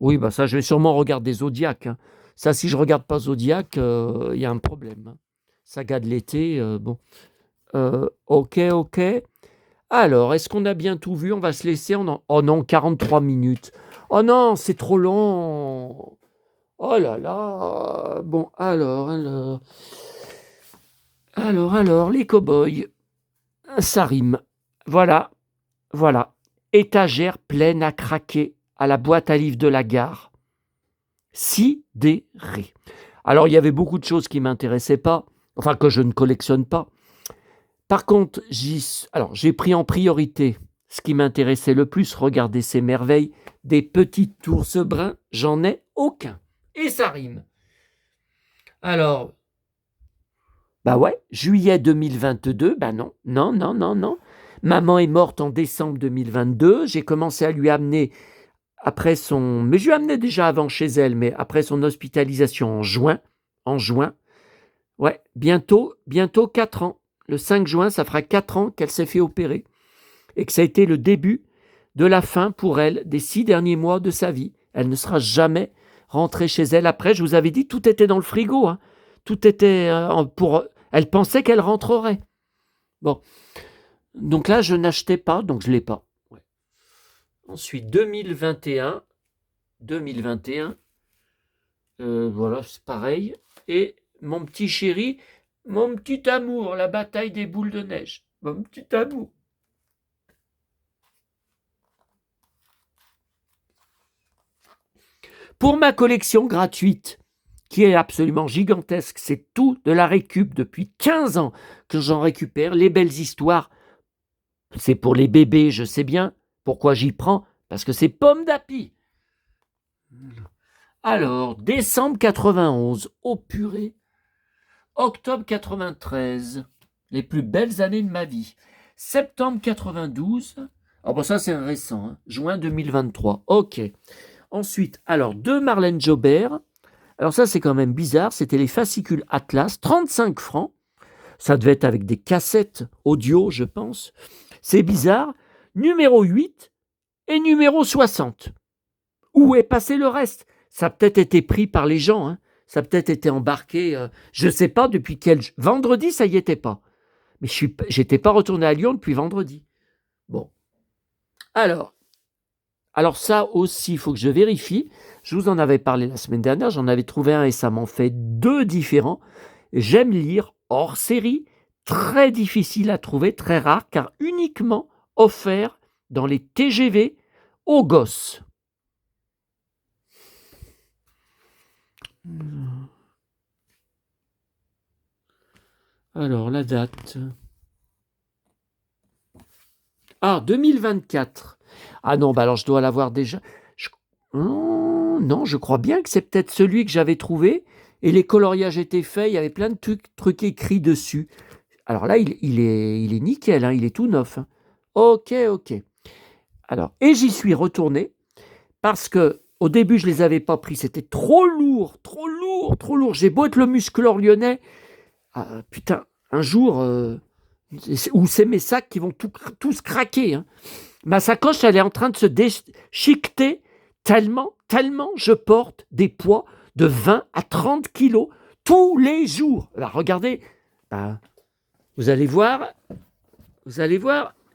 Oui, bah ça, je vais sûrement regarder Zodiac. Hein. Ça, si je regarde pas Zodiac, il y a un problème. Hein. Saga de l'été, bon. Ok. Alors, est-ce qu'on a bien tout vu? On va se laisser. Oh non, 43 minutes. Oh non, c'est trop long. Oh là là. Bon, alors, les cow-boys. Ça rime. Voilà. Étagère pleine à craquer à la boîte à livres de la gare. Sidéré. Alors, il y avait beaucoup de choses qui ne m'intéressaient pas, enfin que je ne collectionne pas. Par contre, j'ai pris en priorité ce qui m'intéressait le plus, regarder ces merveilles, des petits ours bruns, j'en ai aucun. Et ça rime. Alors, juillet 2022, non. Maman est morte en décembre 2022, j'ai commencé à lui amener après son... Mais je lui amenais déjà avant chez elle, mais après son hospitalisation en juin, ouais, bientôt 4 ans. Le 5 juin, ça fera 4 ans qu'elle s'est fait opérer et que ça a été le début de la fin pour elle des 6 derniers mois de sa vie. Elle ne sera jamais rentrée chez elle. Après, je vous avais dit, tout était dans le frigo. Hein. Tout était pour... Elle pensait qu'elle rentrerait. Bon. Donc là, je n'achetais pas, donc je ne l'ai pas. Ouais. Ensuite, 2021, voilà, c'est pareil. Et mon petit chéri, mon petit amour, la bataille des boules de neige. Mon petit amour. Pour ma collection gratuite, qui est absolument gigantesque, c'est tout de la récup depuis 15 ans que j'en récupère, les belles histoires. C'est pour les bébés, je sais bien. Pourquoi j'y prends? Parce que c'est pomme d'api. Alors, décembre 91, oh purée. Octobre 93, les plus belles années de ma vie. Septembre 92, ah bon ça c'est récent, hein. Juin 2023, ok. Ensuite, alors, de Marlène Jobert. Alors ça, c'est quand même bizarre. C'était les fascicules Atlas, 35 francs. Ça devait être avec des cassettes audio, je pense. C'est bizarre. Numéro 8 et numéro 60. Où est passé le reste? Ça a peut-être été pris par les gens. Hein. Ça a peut-être été embarqué. Je ne sais pas depuis quel... Vendredi, ça y était pas. Mais je n'étais pas retourné à Lyon depuis vendredi. Bon. Alors ça aussi, il faut que je vérifie. Je vous en avais parlé la semaine dernière, j'en avais trouvé un et ça m'en fait 2 différents. J'aime lire hors série, très difficile à trouver, très rare, car uniquement offert dans les TGV aux gosses. Alors, la date. Ah, 2024. Ah non, bah alors je dois l'avoir déjà. Non, je crois bien que c'est peut-être celui que j'avais trouvé et les coloriages étaient faits, il y avait plein de trucs écrits dessus. Alors là, il est nickel, hein, il est tout neuf. Hein. Ok. Alors, et j'y suis retourné parce que au début, je ne les avais pas pris, c'était trop lourd. J'ai beau être le musclor lyonnais. Ah, putain, un jour, où c'est mes sacs qui vont tous craquer. Hein. Ma sacoche, elle est en train de se déchiqueter tellement je porte des poids de 20 à 30 kilos tous les jours. Alors regardez, vous allez voir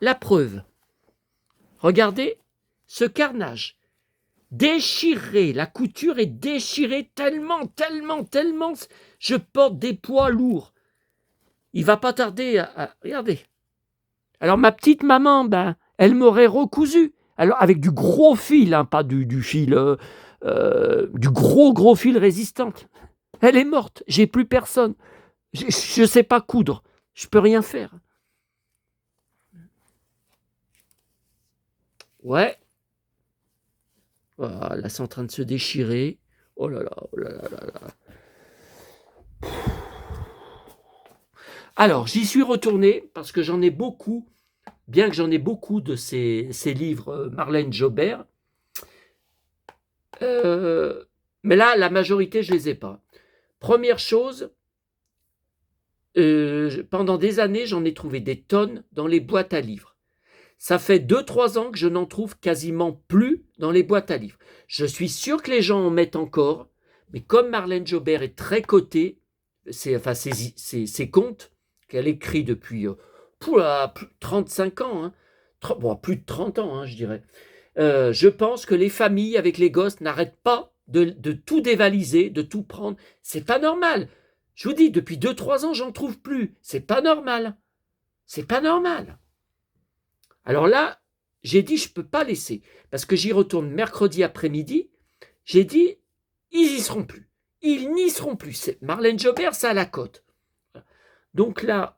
la preuve. Regardez ce carnage. Déchiré, la couture est déchirée tellement, je porte des poids lourds. Il va pas tarder à regardez. Alors ma petite maman, elle m'aurait recousu. Alors avec du gros fil, hein, pas du fil, du gros fil résistant. Elle est morte, j'ai plus personne. Je sais pas coudre, je peux rien faire. Ouais. Là, c'est en train de se déchirer. Oh là là. Alors, j'y suis retourné parce que j'en ai beaucoup, bien que j'en ai beaucoup de ces livres Marlène Jobert. Mais là, la majorité, je ne les ai pas. Première chose, pendant des années, j'en ai trouvé des tonnes dans les boîtes à livres. Ça fait 2-3 ans que je n'en trouve quasiment plus dans les boîtes à livres. Je suis sûr que les gens en mettent encore, mais comme Marlène Jobert est très cotée, ses contes qu'elle écrit depuis 35 ans, hein, plus de 30 ans, hein, je dirais. Je pense que les familles avec les gosses n'arrêtent pas de tout dévaliser, de tout prendre. C'est pas normal. Je vous dis, depuis 2-3 ans, j'en trouve plus. C'est pas normal. C'est pas normal. Alors là, j'ai dit, je ne peux pas laisser. Parce que j'y retourne mercredi après-midi. J'ai dit, ils n'y seront plus. Ils n'y seront plus. Marlène Jobert, ça à la cote. Donc là,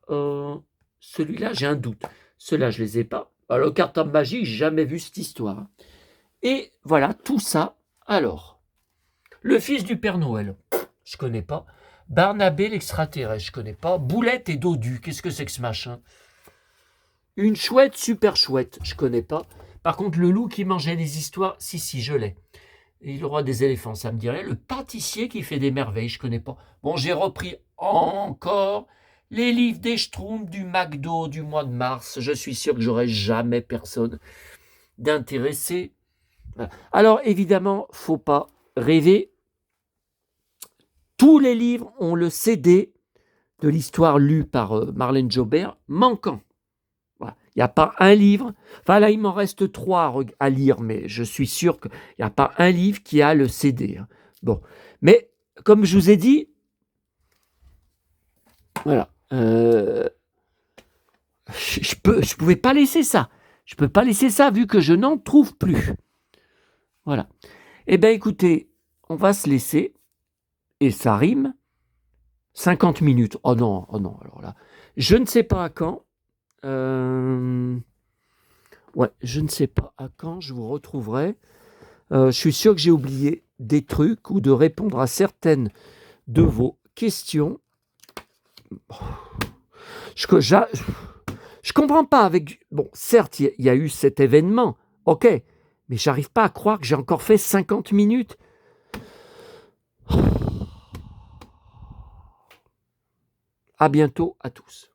celui-là, j'ai un doute. Ceux-là, je ne les ai pas. Alors, carton magie, j'ai jamais vu cette histoire. Et voilà, tout ça. Alors, le fils du Père Noël, je ne connais pas. Barnabé l'extraterrestre, je ne connais pas. Boulette et Dodu, qu'est-ce que c'est que ce machin? Une chouette, super chouette, je ne connais pas. Par contre, le loup qui mangeait les histoires, si, je l'ai. Et le roi des éléphants, ça me dirait. Le pâtissier qui fait des merveilles, je connais pas. Bon, j'ai repris encore les livres des Schtroumpfs du McDo du mois de mars. Je suis sûr que j'aurai jamais personne d'intéressé. Voilà. Alors, évidemment, faut pas rêver. Tous les livres ont le CD de l'histoire lue par Marlène Jobert manquant. Voilà. Il n'y a pas un livre. Enfin, là, il m'en reste 3 à lire, mais je suis sûr qu'il n'y a pas un livre qui a le CD. Bon. Mais, comme je vous ai dit, voilà. Je pouvais pas laisser ça. Je peux pas laisser ça vu que je n'en trouve plus. Voilà. Eh bien, écoutez, on va se laisser. Et ça rime. 50 minutes. Oh non, alors là. Je ne sais pas à quand. Ouais, je ne sais pas à quand je vous retrouverai. Je suis sûr que j'ai oublié des trucs ou de répondre à certaines de vos questions. Je comprends pas avec... Bon, certes, il y a eu cet événement, ok, mais j'arrive pas à croire que j'ai encore fait 50 minutes. À bientôt à tous.